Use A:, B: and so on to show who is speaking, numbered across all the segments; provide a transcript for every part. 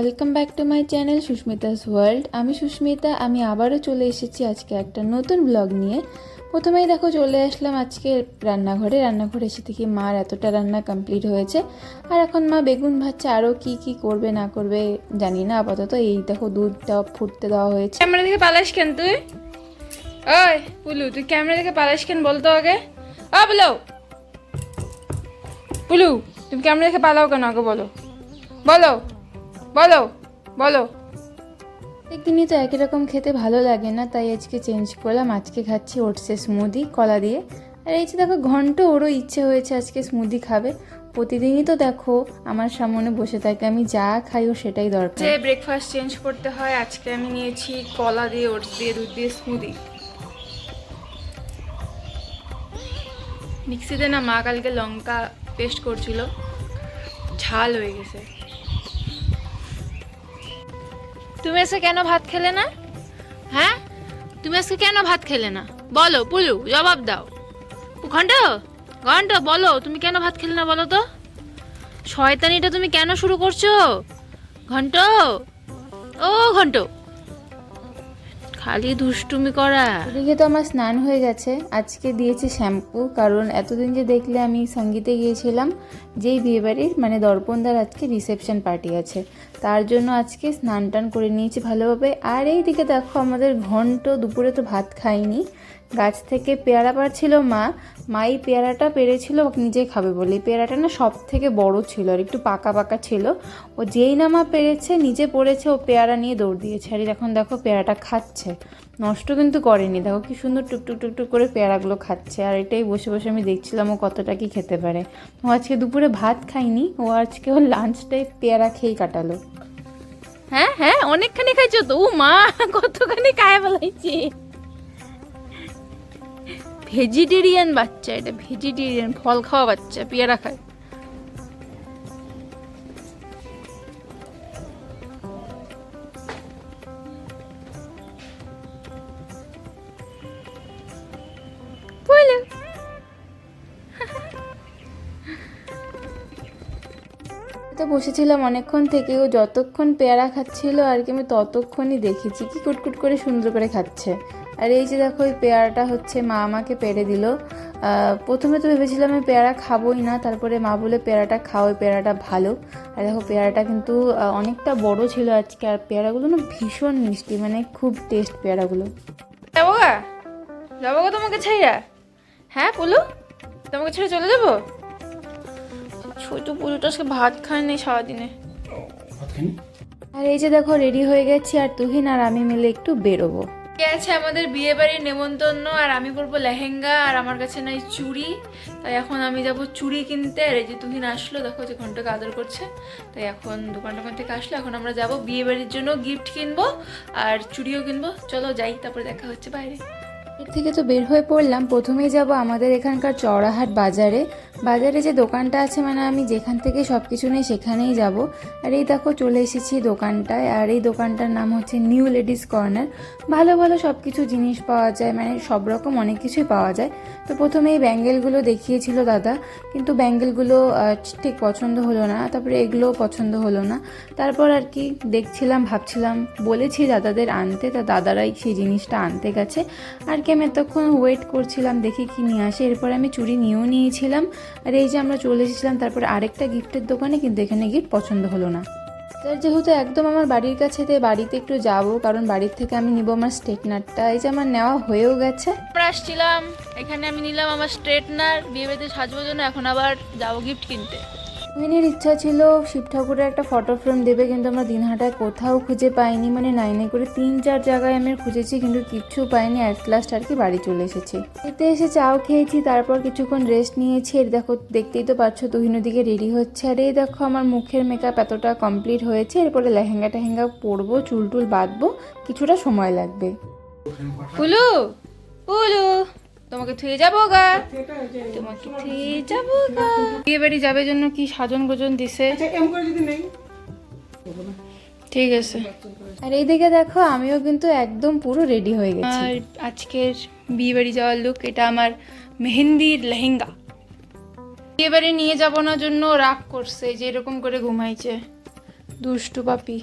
A: Welcome back to my channel Susmita's world. আমি সুস্মিতা, আমি আবারও চলে এসেছি আজকে একটা নতুন ব্লগ নিয়ে। প্রথমেই দেখো চলে আসলাম আজকে রান্নাঘরে এসে দেখি মার এতটা রান্না কমপ্লিট হয়েছে। আর এখন মা বেগুন ভাজছে, আরও কি করবে না করবে জানি না। আপাতত এই দেখো দুধটা ফুটতে দেওয়া হয়েছে।
B: ক্যামেরা দেখে পালাস কেন তুই? ওই পুলু, তুই ক্যামেরা দেখে পালাস কেন বলতো আগে। বলো পুলু, তুমি ক্যামেরা দেখে পালাও কেন আগে বলো বলো বলো বলো।
A: একদিনই তো একই রকম খেতে ভালো লাগে না, তাই আজকে চেঞ্জ করলাম। আজকে খাচ্ছি ওটসের স্মুদি কলা দিয়ে। আর এই যে দেখো ঘন্ট, ওরও ইচ্ছে হয়েছে আজকে স্মুদি খাবে। প্রতিদিনই তো দেখো আমার সামনে বসে থাকে, আমি যা খাই ও সেটাই দরকার।
B: যে ব্রেকফাস্ট চেঞ্জ করতে হয়, আজকে আমি নিয়েছি কলা দিয়ে, ওটস দিয়ে, দুধ দিয়ে স্মুদি। মিক্সিতে না মা কালকে লঙ্কা পেস্ট করছিল, ঝাল হয়ে গেছে। তুমি আজকে কেন ভাত খেলে না? হ্যাঁ, তুমি আজকে কেন ভাত খেলে না বলো পুলু, জবাব দাও। ঘন্ট ঘন্ট বলো, তুমি কেন ভাত খেলে না বলো তো? শয়তানিটা তুমি কেন শুরু করছো ঘন্ট? ও ঘন্ট, খালি দুষ্টুমি করা।
A: এদিকে তো আমার স্নান হয়ে গেছে। আজকে দিয়েছি শ্যাম্পু, কারণ এতদিন যে দেখলে আমি সঙ্গীতে গিয়েছিলাম যেই বিয়েবাড়ির, মানে দর্পণদার আজকে রিসেপশন পার্টি আছে, তার জন্য আজকে স্নান টান করে নিয়েছি ভালোভাবে। আর এই দিকে দেখো আমাদের ঘন্ট দুপুরে তো ভাত খাইনি, গাছ থেকে পেয়ারা পাড়ছিল মাই পেয়ারাটা পেরেছিল নিজে খাবে বলে। পেয়ারাটা না সব থেকে বড় ছিল আর একটু পাকা পাকা ছিল। ও যেই না মা পেরেছে নিজে পড়েছে, ও পেয়ারা নিয়ে দৌড় দিয়েছে। আর এখন দেখো পেয়ারাটা খাচ্ছে, নষ্ট কিন্তু করেনি। দেখো কি সুন্দর টুকটুক টুকটুক করে পেয়ারাগুলো খাচ্ছে। আর এটাই বসে বসে আমি দেখছিলাম ও কতটা কি খেতে পারে। ও আজকে দুপুরে ভাত খাইনি, ও আজকে ওর লাঞ্চটাই পেয়ারা খেয়েই কাটালো।
B: হ্যাঁ হ্যাঁ, অনেকখানি খাইছো তো। ও মা, কতখানি খায় ফেলাইছে। ভেজিটেরিয়ান বাচ্চা, এটা ভেজিটেরিয়ান, ফল খাওয়া বাচ্চা, পেয়ারা খায়। বুঝলে?
A: তো বসেছিলাম অনেকক্ষণ থেকে, ও যতক্ষণ পেয়ারা খাচ্ছিল আর কি আমি ততক্ষণই দেখেছি কি কুটকুট করে সুন্দর করে খাচ্ছে। আর এই যে দেখো এই পেয়ারাটা হচ্ছে মা আমাকে পেড়ে দিল। প্রথমে তো ভেবেছিলাম আমি পেয়ারা খাবোই না, তারপরে মা বলে পেয়ারাটা খাও, পেয়ারাটা ভালো। আর দেখো পেয়ারাটা কিন্তু অনেকটা বড় ছিল আজকে। আর পেয়ারাগুলো না ভীষণ মিষ্টি, মানে খুব টেস্ট পেয়ারাগুলো।
B: যাবো গা, যাবো গা তোমাকে ছেড়ে। হ্যাঁ পুলু, তোমাকে ছেড়ে চলে যাবো? ছোট পুলুটা আজকে ভাত খায়নি সারাদিনে।
A: আর এই যে দেখো রেডি হয়ে গেছি, আর তুহিন আর আমি মিলে একটু বেরোবো।
B: আছে আমাদের বিয়ে বাড়ির নেমন্তন্ন, আর আমি পরবো লেহেঙ্গা, আর আমার কাছে নাই চুড়ি। তাই এখন আমি যাব চুড়ি কিনতে। আর এই যে তুহিন আসলো, দেখো যে ঘন্টাকে আদর করছে। তাই এখন দোকান থেকে আসলো, এখন আমরা যাব বিয়ে বাড়ির জন্য গিফট কিনবো আর চুড়িও কিনবো। চলো যাই, তারপরে দেখা হচ্ছে বাইরে।
A: এর থেকে তো বের হয়ে পড়লাম। প্রথমেই যাব আমাদের এখানকার চড়াহাট বাজারে। বাজারে যে দোকানটা আছে, মানে আমি যেখান থেকে সব কিছু নেই সেখানেই যাব। আর এই দেখো চলে এসেছি দোকানটায়। আর এই দোকানটার নাম হচ্ছে নিউ লেডিস কর্নার। ভালো ভালো সব কিছু জিনিস পাওয়া যায়, মানে সব রকম অনেক কিছুই পাওয়া যায়। তো প্রথমে এই ব্যাঙ্গেলগুলো দেখিয়েছিল দাদা, কিন্তু ব্যাঙ্গেলগুলো ঠিক পছন্দ হলো না। তারপরে এগুলোও পছন্দ হলো না। তারপর আর কি দেখছিলাম, ভাবছিলাম, বলেছি দাদাদের আনতে, তা দাদারাই সেই জিনিসটা আনতে গেছে। আর কি আমি এতক্ষণ ওয়েট করছিলাম দেখি কি নিয়ে আসে। এরপরে আমি চুড়ি নিয়েও নিয়েছিলাম। আর এই যে আমরা চলে এসেছিলাম তারপরে আরেকটা গিফটের দোকানে, কিন্তু এখানে গিফট পছন্দ হলো না। তার যেহেতু একদম আমার বাড়ির কাছে, তাই বাড়িতে একটু যাব, কারণ বাড়ির থেকে আমি নিব আমার স্ট্রেটনারটা। এই যে আমার নেওয়া হয়েও গেছে।
B: আমরা আসছিলাম এখানে, আমি নিলাম আমার স্ট্রেটনার বিয়ে বাড়িতে সাজবার জন্য। এখন আবার যাবো গিফট কিনতে।
A: তুহিনের ইচ্ছা ছিল শিব ঠাকুরের একটা ফটো ফ্রেম দেবে, কিন্তু আমরা দিনহাটায় কোথাও খুঁজে পাইনি। মানে নাই করে 3-4 জায়গায় আমি খুঁজেছি, কিন্তু কিচ্ছু পাইনি। অ্যাট লাস্ট আর কি বাড়ি চলে এসেছি। এতে এসে চাও খেয়েছি, তারপর কিছুক্ষণ রেস্ট নিয়েছি। আর দেখো দেখতেই তো পাচ্ছ তুহিন ওদিকে রেডি হচ্ছে। আর এই দেখো আমার মুখের মেকআপ এতটা কমপ্লিট হয়েছে। এরপরে লেহেঙ্গা টেহেঙ্গা পরবো, চুল টুল বাঁধবো, কিছুটা সময় লাগবে।
B: পুলু পুলু, তোমাকে থুয়ে যাবো গা, তোমাকে থুয়ে যাবো গা। বিয়ে বাড়ি যাবে জন্য কি সাজন গোজন দিছে। ঠিক আছে।
A: আর এই দিকে দেখো আমিও কিন্তু একদম পুরো রেডি হয়ে গেছি।
B: আর আজকের বিয়ে বাড়ি যাওয়ার লুক, এটা আমার মেহেন্দির লেহেঙ্গা। বিয়ে বাড়ি নিয়ে যাবো না জন্য রাগ করছে, যে এরকম করে ঘুমাইছে। দুষ্টু পাপি।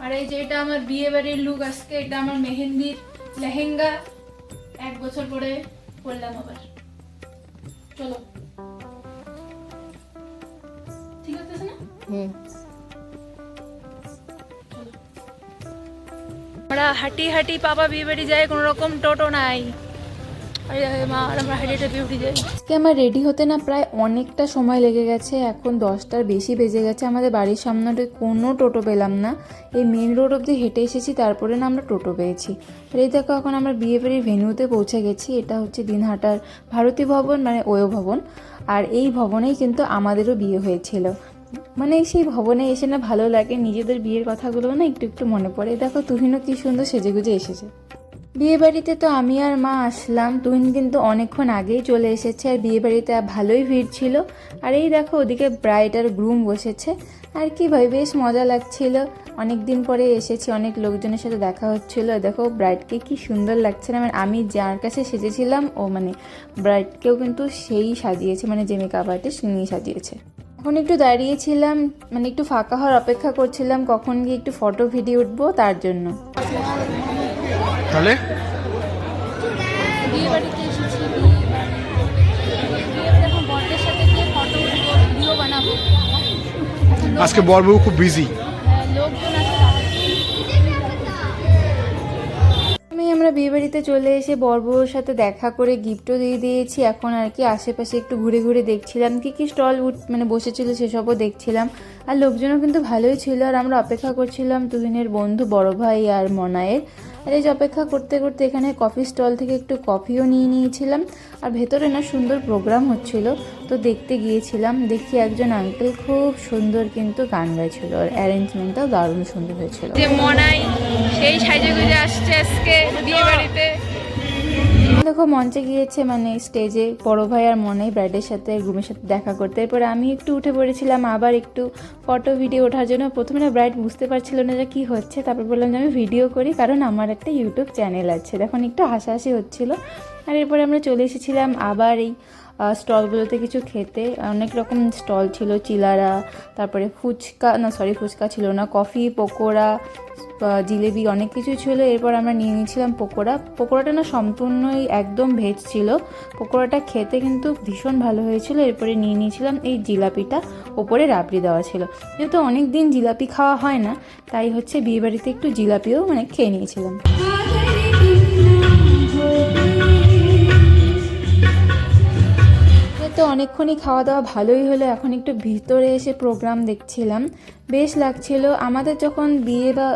B: আর এই যে এটা আমার বিয়ে বাড়ির লুক আজকে, এটা আমার মেহেন্দির লেহেঙ্গা, 1 বছর পরে পরলাম আবার। চলো, ঠিক আছে না? আমরা হাঁটি হাঁটি পাপা বিয়ে বাড়ি যাই, কোনো রকম টোটো নাই, মা আর আমরা হাঁটি হাঁটি বিয়ে বাড়ি যাই।
A: আজকে আমার রেডি হতে না প্রায় অনেকটা সময় লেগে গেছে, এখন 10টার বেশি বেজে গেছে। আমাদের বাড়ির সামনে কোনো টোটো পেলাম না, এই মেন রোড অবধি হেঁটে এসেছি, তারপরে না আমরা টোটো পেয়েছি। আর এই দেখো এখন আমরা বিয়ে বাড়ির ভেন্যুতে পৌঁছে গেছি। এটা হচ্ছে দিনহাটার ভারতী ভবন, মানে ওয়ো ভবন। আর এই ভবনেই কিন্তু আমাদেরও বিয়ে হয়েছিল। মানে সেই ভবনে এসে না ভালো লাগে, নিজেদের বিয়ের কথাগুলো না একটু একটু মনে পড়ে। দেখো তুহিনও কি সুন্দর সেজেগুজে এসেছে। বিয়ে বাড়িতে তো আমি আর মা আসলাম, তুহিন কিন্তু অনেকক্ষণ আগেই চলে এসেছে। আর বিয়ে বাড়িতে ভালোই ভিড় ছিল। আর এই দেখো ওদিকে ব্রাইড আর গ্রুম বসেছে। আর কি ভাই বেশ মজা লাগছিল, অনেক দিন পরে এসেছি, অনেক লোকজনের সাথে দেখা হচ্ছিল। দেখো ব্রাইডকে কি সুন্দর লাগছে না, মানে আমি যার কাছে সেজেছিলাম ও মানে ব্রাইডকেও কিন্তু সেই সাজিয়েছে, মানে যে মেকআপ আর্টিস্ট নিয়ে সাজিয়েছে। এখন একটু দাঁড়িয়েছিলাম, মানে একটু ফাঁকা হওয়ার অপেক্ষা করছিলাম কখন গিয়ে একটু ফটো ভিডিও উঠবো তার জন্য।
C: তাহলে
B: বিয়ে বাড়িতে এসেছি, বিয়ে বাড়ি এখন বরের সাথে গিয়ে ফটো উঠবো, ভিডিও বানাবো।
C: আজকে বরবউ খুব বিজি।
B: লোকজন আছে।
A: আমরা বিয়ে বাড়িতে চলে এসে বরবউর সাথে দেখা করে গিফটও দিয়ে দিয়েছি। এখন আর কি আশেপাশে একটু ঘুরে ঘুরে দেখছিলাম কি কি স্টল মানে বসেছিল সেসবও দেখছিলাম। আর লোকজনও কিন্তু ভালোই ছিল। আর আমরা অপেক্ষা করছিলাম তুহিনের বন্ধু বড় ভাই আর মনায়ের। আর এই যে অপেক্ষা করতে করতে এখানে কফি স্টল থেকে একটু কফিও নিয়ে নিয়েছিলাম। আর ভেতরে না সুন্দর প্রোগ্রাম হচ্ছিল, তো দেখতে গিয়েছিলাম। দেখি একজন আঙ্কেল খুব সুন্দর কিন্তু গান গাইছিল, আর অ্যারেঞ্জমেন্টটাও দারুণ সুন্দর হয়েছিল।
B: যে মনাই সেই সাইজে গুজে আসছে আজকে বিয়ে বাড়িতে।
A: দেখো মঞ্চে গিয়েছে, মানে স্টেজে বড় ভাই আর মনাই ব্রাইডের সাথে গ্রুমের সাথে দেখা করতে। এরপরে আমি একটু উঠে পড়েছিলাম আবার একটু ফটো ভিডিও ওঠার জন্য। প্রথমে না ব্রাইড বুঝতে পারছিল না যে কী হচ্ছে, তারপর বললাম যে আমি ভিডিও করি, কারণ আমার একটা ইউটিউব চ্যানেল আছে। দেখুন একটু হাসাহাসি হচ্ছিল। আর এরপরে আমরা চলে এসেছিলাম আবার এই স্টলগুলোতে কিছু খেতে। অনেক রকম স্টল ছিল, চিলারা, তারপরে ফুচকা ছিল না, কফি, পকোড়া, জিলেবি, অনেক কিছু ছিল। এরপর আমরা নিয়ে নিয়েছিলাম পকোড়াটা না সম্পূর্ণই একদম ভেজ ছিল। পকোড়াটা খেতে কিন্তু ভীষণ ভালো হয়েছিল। এরপরে নিয়ে নিয়েছিলাম এই জিলাপিটা, ওপরে রাবড়ি দেওয়া ছিল। যেহেতু অনেক দিন জিলাপি খাওয়া হয় না, তাই হচ্ছে বিয়েবাড়িতে একটু জিলাপিও মানে খেয়ে নিয়েছিলাম। তো অনেকক্ষণই খাওয়া দাওয়া ভালোই হলো। এখন একটু ভিতরে এসে প্রোগ্রাম দেখছিলাম, বেশ লাগছিল। আমাদের যখন বিয়ে বা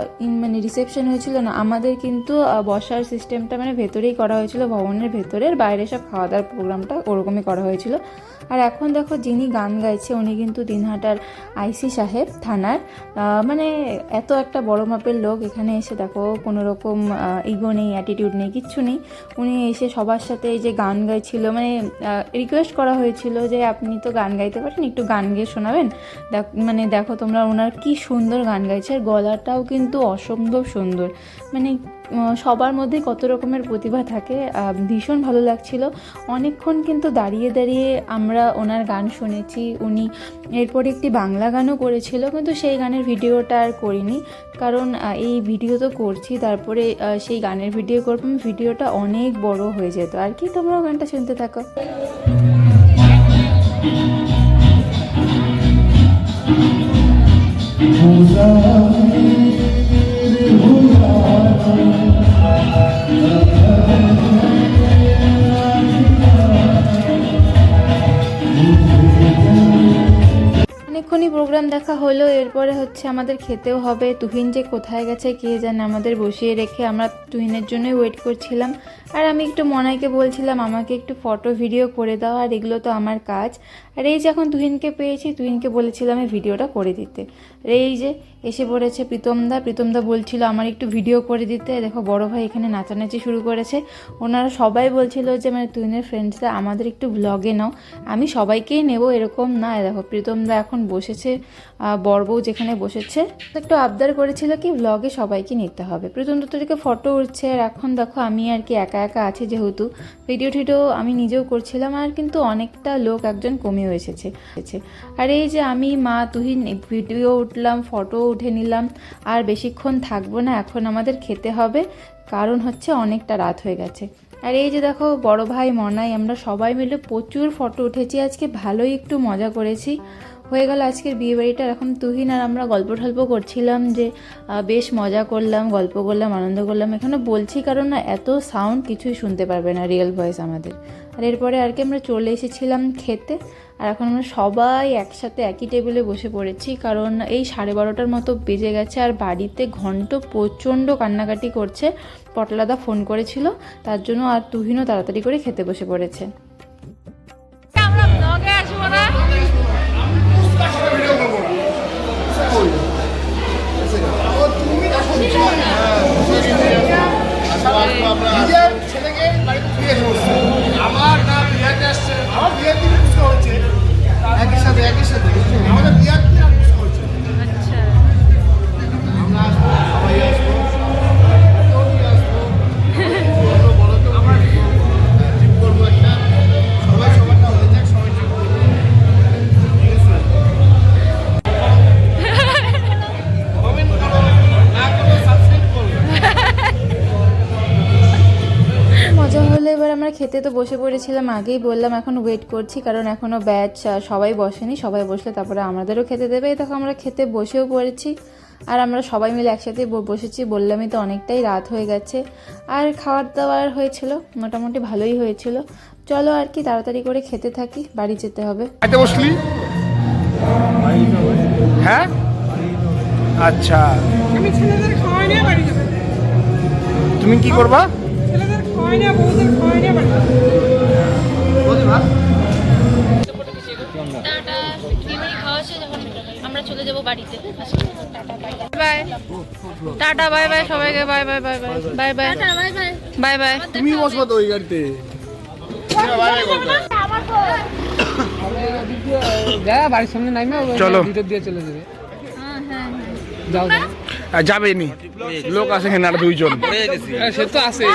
A: মানে রিসেপশন হয়েছিল না, আমাদের কিন্তু বসার সিস্টেমটা মানে ভেতরেই করা হয়েছিল, ভবনের ভেতরের বাইরে সব খাওয়া দাওয়ার প্রোগ্রামটা ওরকমই করা হয়েছিল। আর এখন দেখো যিনি গান গাইছে উনি কিন্তু দিনহাটার আইসি সাহেব থানার, মানে এত একটা বড় মাপের লোক। এখানে এসে দেখো কোনো রকম ইগো নেই, অ্যাটিটিউড নেই, কিচ্ছু নেই। উনি এসে সবার সাথে এই যে গান গাইছিল, মানে রিকোয়েস্ট করা হয়েছিল যে আপনি তো গান গাইতে পারেন, একটু গান গেয়ে শোনাবেন। মানে দেখো তোমরা ওনার কি সুন্দর গান গাইছে, আর গলাটাও কিন্তু অসম্ভব সুন্দর। মানে সবার মধ্যে কত রকমের প্রতিভা থাকে, ভীষণ ভালো লাগছিল। অনেকক্ষণ কিন্তু দাঁড়িয়ে দাঁড়িয়ে আমরা ওনার গান শুনেছি। উনি এরপরে একটি বাংলা গানও করেছিল, কিন্তু সেই গানের ভিডিওটা আর করিনি, কারণ এই ভিডিও তো করছি, তারপরে সেই গানের ভিডিও করবো, ভিডিওটা অনেক বড় হয়ে যেত আর কি। তোমরাও গানটা শুনতে থাকো। অনেকক্ষণই প্রোগ্রাম দেখা হলো। এরপরে হচ্ছে আমাদের খেতেও হবে। তুহিন যে কোথায় গেছে কে জানে, আমাদের বসিয়ে রেখে আমরা তুহিনের জন্যই ওয়েট করছিলাম। আর আমি একটু মনাইকে বলছিলাম আমাকে একটু ফটো ভিডিও করে দাও, আর এগুলো তো আমার কাজ। আর এই যে এখন তুহিনকে পেয়েছি, তুহিনকে বলেছিলাম এই ভিডিওটা করে দিতে। আর এই যে এসে পড়েছে প্রীতমদা বলছিল আমার একটু ভিডিও করে দিতে। দেখো বড় ভাই এখানে নাচানাচি শুরু করেছে। ওনারা সবাই বলছিল যে মানে তুহিনের ফ্রেন্ডসরা আমাদের একটু ব্লগে নাও। আমি সবাইকেই নেব এরকম না। দেখো প্রীতমদা এখন বসেছে, বড় বউ যেখানে বসেছে একটু আবদার করেছিল কি ব্লগে সবাইকে নিতে হবে। প্রীতমদা তো দিকে ফটো উঠছে। আর এখন দেখো আমি আর কি একা একা আছি, যেহেতু ভিডিও টিডিও আমি নিজেও করছিলাম। আর কিন্তু অনেকটা লোক একজন কমে তুহিনিও এসেছে। আর এই যে আমি, মা, তুহিন ভিডিও উঠলাম, ফটো উঠে নিলাম। আর বেশিক্ষণ থাকবো না, এখন আমাদের খেতে হবে, কারণ হচ্ছে অনেকটা রাত হয়ে গেছে। আর এই যে দেখো বড় ভাই মনাই, আমরা সবাই মিলে প্রচুর ফটো উঠেছি আজকে, ভালোই একটু মজা করেছি। হয়ে গেল আজকের বিয়েবাড়িটা। এখন তুহিন আর আমরা গল্প টল্প করছিলাম যে বেশ মজা করলাম, গল্প করলাম, আনন্দ করলাম। এখানে বলছি কারণ না এত সাউন্ড কিছুই শুনতে পারবে না, রিয়েল ভয়েস আমাদের। আর এরপরে আর কি আমরা চলে এসেছিলাম খেতে। আর এখন আমরা সবাই একসাথে একই টেবিলে বসে পড়েছি, কারণ এই 12:30টার মতো বেজে গেছে। আর বাড়িতে ঘন্ট প্রচণ্ড কান্নাকাটি করছে, পটলাদা ফোন করেছিল তার জন্য। আর তুহিনও তাড়াতাড়ি করে খেতে বসে পড়েছে।
B: আমরা ব্লগে আসবো না?
C: আমার না বিয়াতে আসছে, আমার বিয়ের দিন পুষ্কা হচ্ছে একই সাথে আমাদের বিয়ার দিন পুষ্কা হচ্ছে।
B: আচ্ছা,
C: আমরা আসবো, সবাই আসবো, কেউ আসবো, বড় তো আমরা ট্রিপ করবো একটা, সবাই সবারটা হয়ে যাক, সবাই ট্রিপ করবো। কমেন্ট করো, না করো সাবস্ক্রাইব করো।
A: মজা হলো। এবার আমরা খেতে তো বসে পড়েছিলাম, আগেই বললাম। এখন ওয়েট করছি, কারণ এখনও ব্যাচ সবাই বসেনি। সবাই বসলে তারপরে আমাদেরও খেতে দেবে। এই দেখো আমরা খেতে বসেও পড়েছি। আর আমরা সবাই মিলে একসাথে বসেছি, বললামই তো অনেকটাই রাত হয়ে গেছে। আর খাওয়ার দাওয়ার হয়েছিল, মোটামুটি ভালোই হয়েছিল। চলো আর কি তাড়াতাড়ি করে খেতে থাকি, বাড়ি যেতে হবে।
C: খাইতে বসলি? হ্যাঁ, আচ্ছা।
D: আমি ছেলেদের খাওয়াই নিয়ে বাড়ি যাবো।
C: তুমি কি করবা?
D: ছেলেদের খাওয়াই নিয়ে, বউদের খাওয়াই নিয়ে বাড়ি যাবো।
B: টাটা। বিয়েবাড়ি খাওয়া শেষ, এখন আমরা চলে যাবো বাড়িতে। বাই টাটা, বাই বাই সবাইকে, bye bye bye bye bye bye bye bye.
C: তুমি বসবা তো ওই গাড়িতে।
D: বাড়ির সামনে নাইমে
C: চলো।
D: ভিতর দিয়ে চলে যাবে।
C: যাবে নি, লোক আছে এখানে আর দুইজন।
D: সে তো আছে।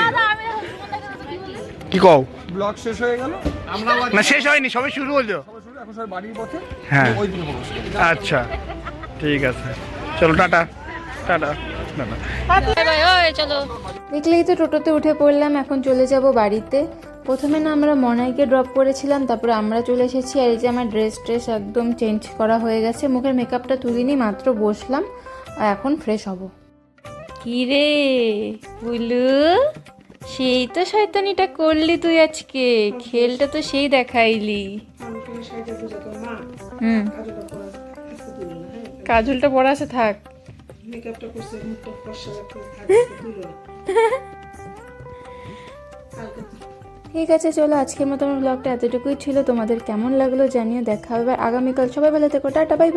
C: কি কও?
D: ব্লগ শেষ হয়ে গেল, আমরা
C: না শেষ হয়নি, সবে শুরু হলো।
D: এখন সবাই বাড়ির পথে।
C: হ্যাঁ,
D: ওই দিকে বসে।
C: আচ্ছা ঠিক আছে, চলো tata tata tata.
B: Bye bye, ওই চলো।
A: দেখলেই তো টোটোতে উঠে পড়লাম, এখন চলে যাব বাড়িতে। প্রথমে না আমরা মনাইকে ড্রপ করেছিলাম, তারপরে আমরা চলে এসেছি। আর এই যে আমার ড্রেস একদম চেঞ্জ করা হয়ে গেছে, মুখের মেকআপটা তুলিনি, মাত্র বসলাম। আর এখন ফ্রেশ হব। কি রে বুলু, সেই তো শয়তানিটা করলি তুই আজকে, খেলটা তো সেই দেখাইলি। কাজলটা পড়া আছে, থাক। ঠিক আছে, চলো আজকের মতো আমার ব্লগটা এতটুকুই ছিল। তোমাদের কেমন লাগলো জানিও। দেখা হবে আগামীকাল। সবাই ভালো থেকো, টাটা, বাই বাই।